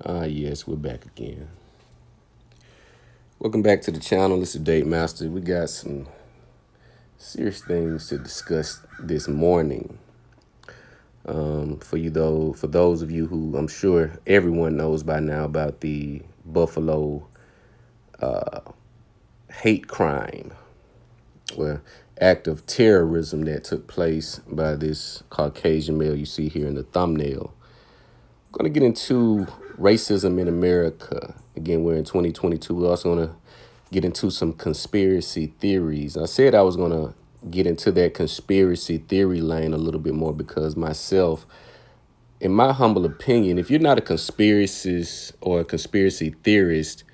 Yes, we're back again. Welcome back to the channel. This is Date Master. We got some serious things to discuss this morning. For those of you who I'm sure everyone knows by now about the Buffalo hate crime, well, act of terrorism that took place by this Caucasian male you see here in the thumbnail. I'm going to get into racism in America. Again, we're in 2022. We're also going to get into some conspiracy theories. I said I was going to get into that conspiracy theory lane a little bit more because myself, in my humble opinion, if you're not a conspiracist or a conspiracy theorist,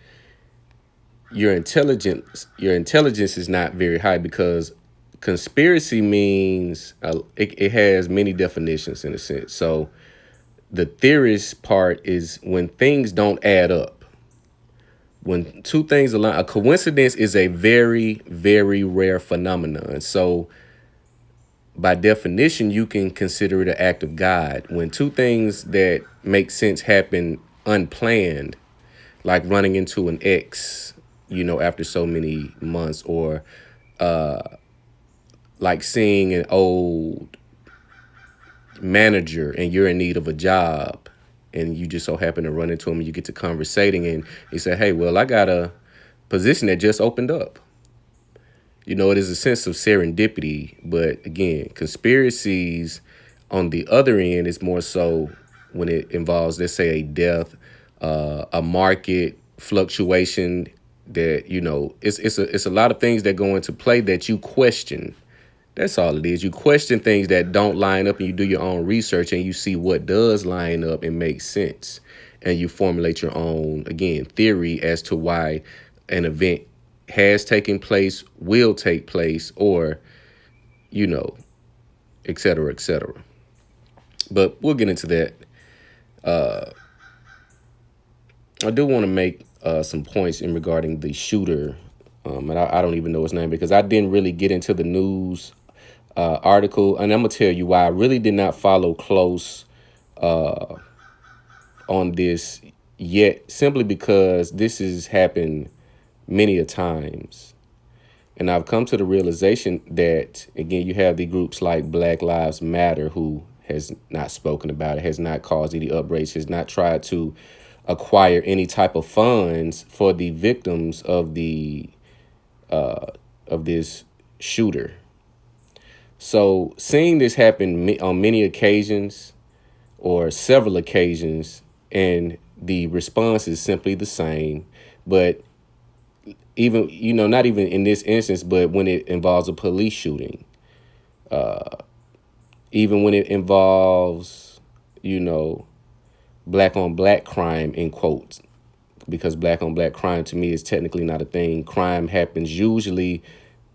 your intelligence is not very high, because conspiracy means it has many definitions in a sense. So the theorist part is when things don't add up. When two things align, a coincidence is a very, very rare phenomenon. So by definition, you can consider it an act of God. When two things that make sense happen unplanned, like running into an ex, after so many months, or like seeing an old manager and you're in need of a job and you just so happen to run into him and you get to conversating and he said, hey, well, I got a position that just opened up. It is a sense of serendipity. But again, conspiracies on the other end is more so when it involves, let's say, a death, a market fluctuation that, it's a lot of things that go into play that you question. That's all it is. You question things that don't line up and you do your own research and you see what does line up and make sense. And you formulate your own, again, theory as to why an event has taken place, will take place, or, et cetera, et cetera. But we'll get into that. I do want to make some points in regarding the shooter. And I don't even know his name because I didn't really get into the news article, and I'm gonna tell you why I really did not follow close on this yet, simply because this has happened many a times, and I've come to the realization that, again, you have the groups like Black Lives Matter who has not spoken about it, has not caused any outrage, has not tried to acquire any type of funds for the victims of this shooter. So seeing this happen on many occasions or several occasions, and the response is simply the same, but even, not even in this instance, but when it involves a police shooting, even when it involves, black on black crime, in quotes, because black on black crime to me is technically not a thing. Crime happens usually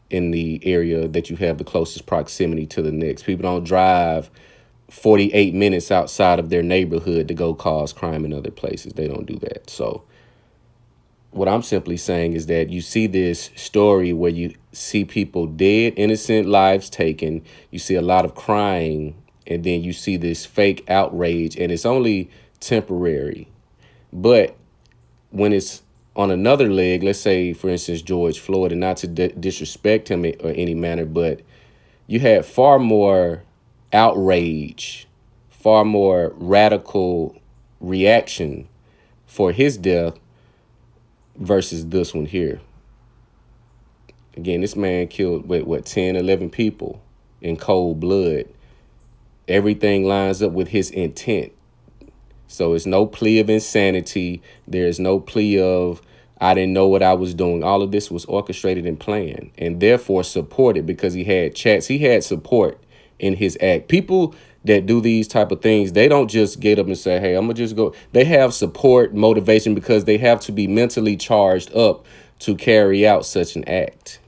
in the area that you have the closest proximity to the next. People don't drive 48 minutes outside of their neighborhood to go cause crime in other places. They don't do that. So what I'm simply saying is that you see this story where you see people dead, innocent lives taken. You see a lot of crying, and then you see this fake outrage, and it's only temporary. But when it's on another leg, let's say, for instance, George Floyd, and not to disrespect him or any manner, but you had far more outrage, far more radical reaction for his death versus this one here. Again, this man killed, 10, 11 people in cold blood. Everything lines up with his intent. So it's no plea of insanity. There's no plea of, I didn't know what I was doing. All of this was orchestrated and planned, and therefore supported, because he had chats. He had support in his act. People that do these type of things, they don't just get up and say, hey, I'm going to just go. They have support, motivation, because they have to be mentally charged up to carry out such an act.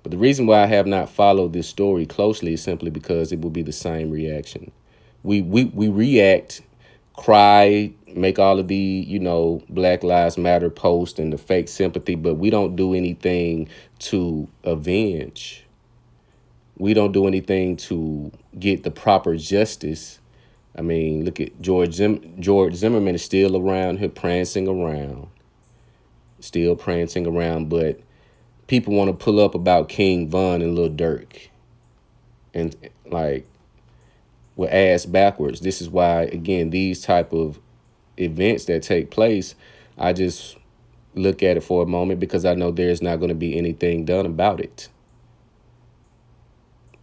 But the reason why I have not followed this story closely is simply because it will be the same reaction. We react, cry, make all of the, Black Lives Matter post and the fake sympathy, but we don't do anything to avenge. We don't do anything to get the proper justice I mean, look at George Zimmerman is still around here prancing around, still prancing around, but people want to pull up about King Von and Lil Durk, and like we're ass backwards. This is why, again, these type of events that take place, I just look at it for a moment because I know there's not going to be anything done about it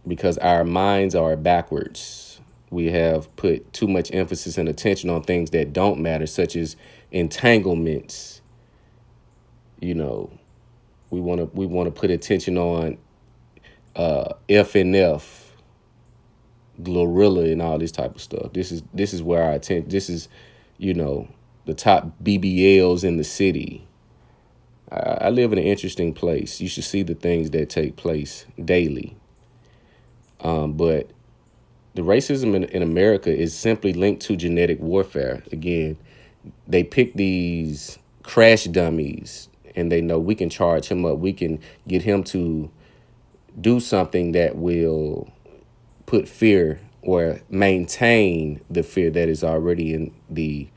because our minds are backwards. We have put too much emphasis and attention on things that don't matter, such as entanglements. You know, we want to put attention on F and F, Glorilla, and all this type of stuff. This is where our attention. This is, you know, the top BBLs in the city. I live in an interesting place. You should see the things that take place daily. But the racism in America is simply linked to genetic warfare. Again, they pick these crash dummies and they know we can charge him up. We can get him to do something that will put fear or maintain the fear that is already in the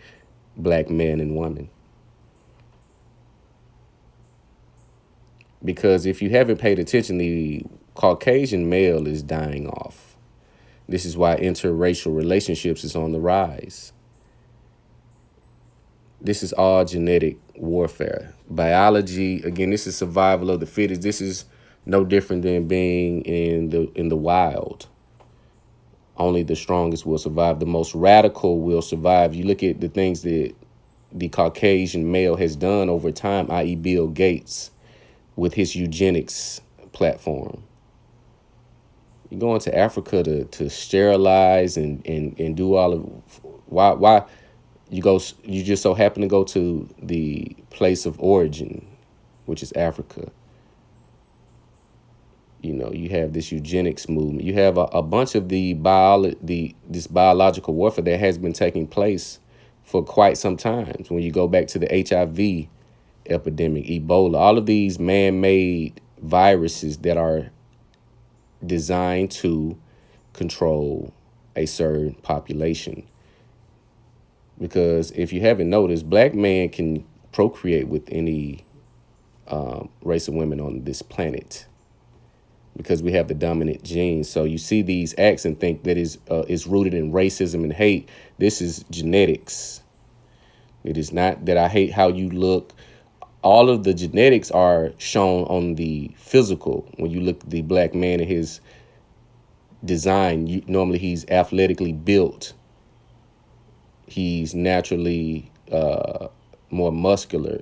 black man and woman. Because if you haven't paid attention, the Caucasian male is dying off. This is why interracial relationships is on the rise. This is all genetic warfare. Biology, again, this is survival of the fittest. This is no different than being in the wild. Only the strongest will survive. The most radical will survive. You look at the things that the Caucasian male has done over time, i.e. Bill Gates, with his eugenics platform. You go into Africa to sterilize and do all of why you just so happen to go to the place of origin, which is Africa. You know, you have this eugenics movement. You have a bunch of this biological warfare that has been taking place for quite some time. When you go back to the HIV epidemic, Ebola, all of these man-made viruses that are designed to control a certain population. Because if you haven't noticed, black man can procreate with any race of women on this planet because we have the dominant genes. So you see these acts and think that is rooted in racism and hate. This is genetics. It is not that I hate how you look. All of the genetics are shown on the physical. When you look at the black man and his design, normally he's athletically built. He's naturally more muscular.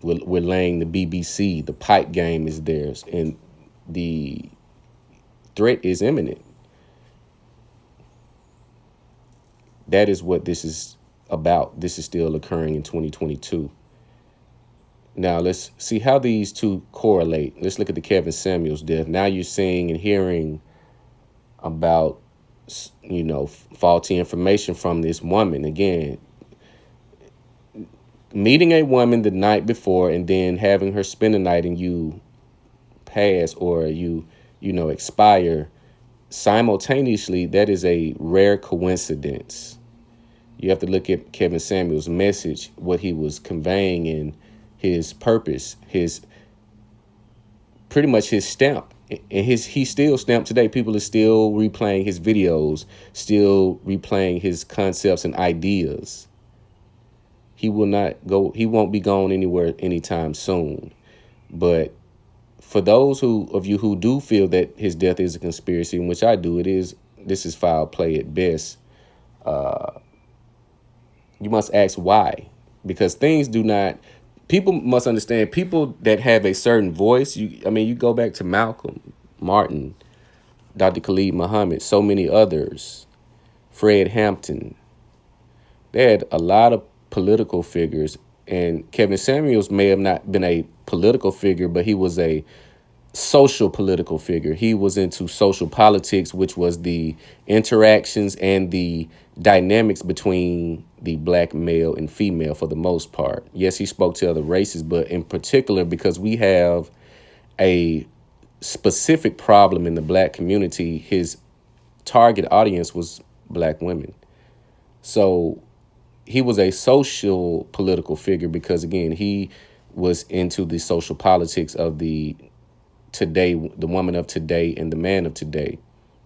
We're laying the BBC. The pipe game is theirs, and the threat is imminent. That is what this is about. This is still occurring in 2022. Now, let's see how these two correlate. Let's look at the Kevin Samuels death. Now you're seeing and hearing about, you know, faulty information from this woman. Again, meeting a woman the night before and then having her spend the night and you pass or you expire simultaneously, that is a rare coincidence. You have to look at Kevin Samuels' message, what he was conveying in his purpose, his pretty much his stamp. And he's still stamped today. People are still replaying his videos, still replaying his concepts and ideas. He won't be gone anywhere anytime soon. But for those of you who do feel that his death is a conspiracy, in which I do, this is foul play at best. You must ask why, because people must understand, people that have a certain voice. You go back to Malcolm, Martin, Dr. Khalid Muhammad, so many others, Fred Hampton. They had a lot of political figures, and Kevin Samuels may have not been a political figure, but he was a social political figure. He was into social politics, which was the interactions and the dynamics between the black male and female for the most part. Yes, he spoke to other races, but in particular, because we have a specific problem in the black community, his target audience was black women. So he was a social political figure because, again, he was into the social politics of the today, the woman of today and the man of today,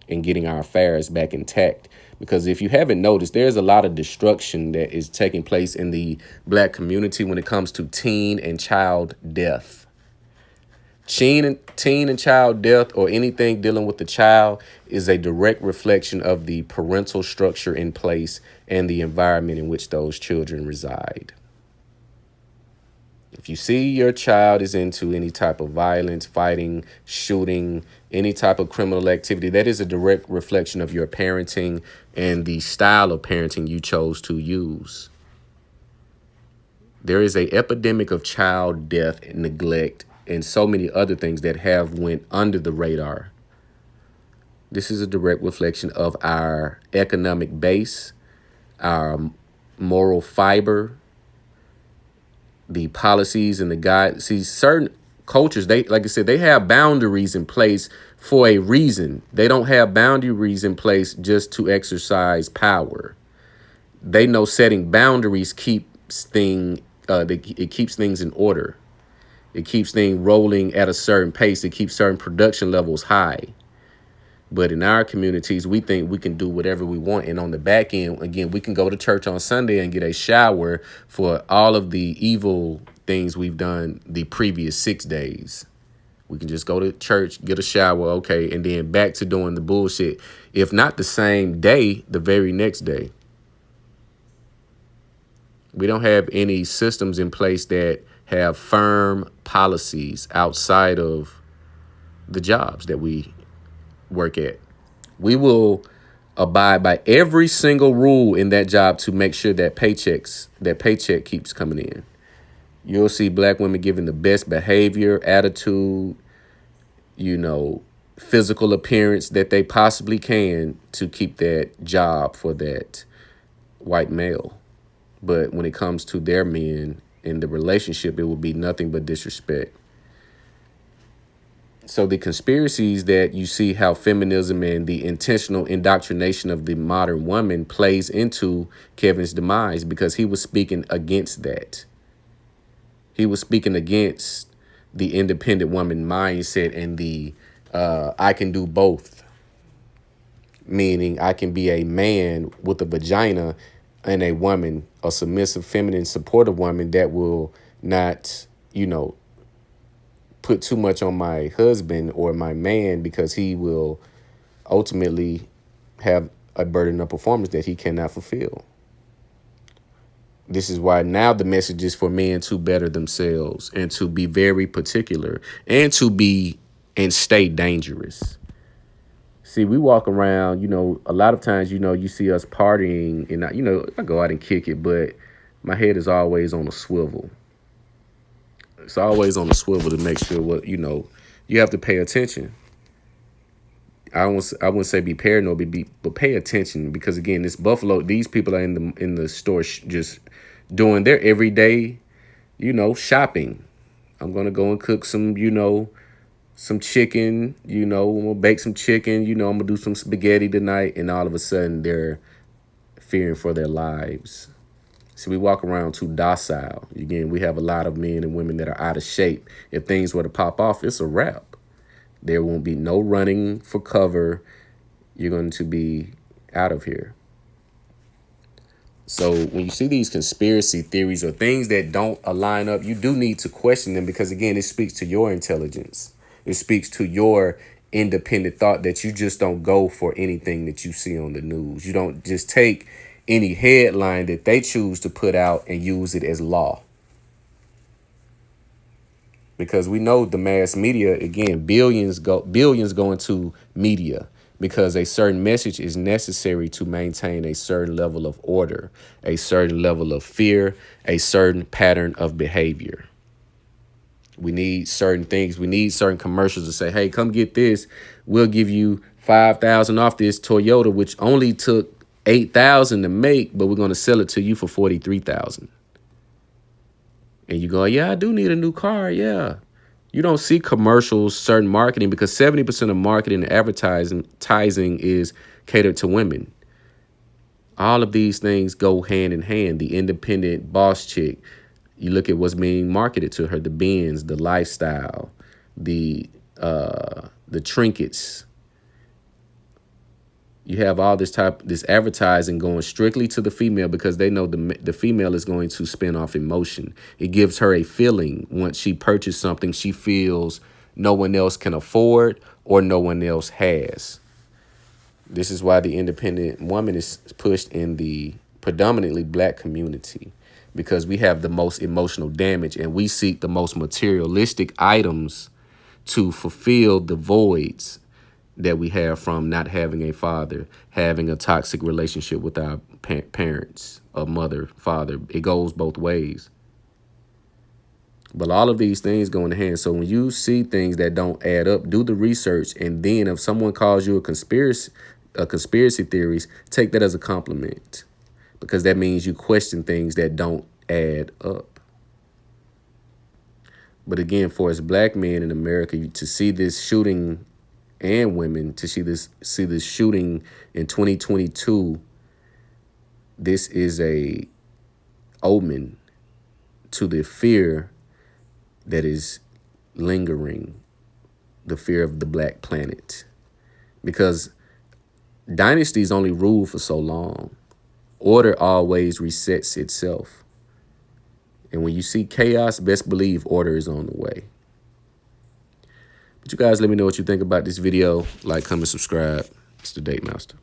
and getting our affairs back intact. Because if you haven't noticed, there's a lot of destruction that is taking place in the black community when it comes to teen and child death. Teen and child death, or anything dealing with the child, is a direct reflection of the parental structure in place and the environment in which those children reside. If you see your child is into any type of violence, fighting, shooting, any type of criminal activity, that is a direct reflection of your parenting and the style of parenting you chose to use. There is an epidemic of child death and neglect and so many other things that have went under the radar. This is a direct reflection of our economic base, our moral fiber, the policies and the guide. See, certain cultures, they, like I said, they have boundaries in place for a reason. They don't have boundaries in place just to exercise power. They know setting boundaries keeps it keeps things in order. It keeps things rolling at a certain pace. It keeps certain production levels high. But in our communities, we think we can do whatever we want. And on the back end, again, we can go to church on Sunday and get a shower for all of the evil things we've done the previous 6 days. We can just go to church, get a shower, okay, and then back to doing the bullshit. If not the same day, the very next day. We don't have any systems in place that have firm policies outside of the jobs that we work at. We will abide by every single rule in that job to make sure that paycheck keeps coming in. You'll see black women giving the best behavior, attitude, physical appearance that they possibly can to keep that job for that white male. But when it comes to their men in the relationship, it will be nothing but disrespect. So the conspiracies that you see how feminism and the intentional indoctrination of the modern woman plays into Kevin's demise, because he was speaking against that. He was speaking against the independent woman mindset and the I can do both, meaning I can be a man with a vagina and a woman, a submissive, feminine, supportive woman that will not, put too much on my husband or my man, because he will ultimately have a burden of performance that he cannot fulfill. This is why now the message is for men to better themselves and to be very particular and to be and stay dangerous. See, we walk around, a lot of times, you see us partying and, I go out and kick it, but my head is always on a swivel. It's always on the swivel to make sure you have to pay attention. I wouldn't say be paranoid, but pay attention, because again, this Buffalo, these people are in the store just doing their everyday, shopping. I'm gonna go and cook some, some chicken. I'm gonna bake some chicken. I'm gonna do some spaghetti tonight, and all of a sudden they're fearing for their lives. So we walk around too docile. Again, we have a lot of men and women that are out of shape. If things were to pop off, it's a wrap. There won't be no running for cover. You're going to be out of here. So when you see these conspiracy theories or things that don't align up, you do need to question them, because, again, it speaks to your intelligence. It speaks to your independent thought, that you just don't go for anything that you see on the news. You don't just take any headline that they choose to put out and use it as law. Because we know the mass media, again, billions go into media, because a certain message is necessary to maintain a certain level of order, a certain level of fear, a certain pattern of behavior. We need certain things. We need certain commercials to say, hey, come get this. We'll give you $5,000 off this Toyota, which only took $8,000 to make, but we're going to sell it to you for $43,000. And you go, yeah, I do need a new car. Yeah. You don't see commercials, certain marketing, because 70% of marketing and advertising is catered to women. All of these things go hand in hand. The independent boss chick, you look at what's being marketed to her, the Benz, the lifestyle, the trinkets. You have all this advertising going strictly to the female because they know the female is going to spin off emotion. It gives her a feeling once she purchased something she feels no one else can afford or no one else has. This is why the independent woman is pushed in the predominantly black community, because we have the most emotional damage and we seek the most materialistic items to fulfill the voids that we have from not having a father, having a toxic relationship with our parents, a mother, father. It goes both ways. But all of these things go in hand. So when you see things that don't add up, do the research. And then if someone calls you a conspiracy theories, take that as a compliment, because that means you question things that don't add up. But again, for us black men in America, to see this shooting, and women to see this shooting in 2022, this is a omen to the fear that is lingering, the fear of the black planet, because dynasties only rule for so long. Order always resets itself. And when you see chaos, best believe order is on the way. But you guys let me know what you think about this video. Like, comment, subscribe. It's the Date Master.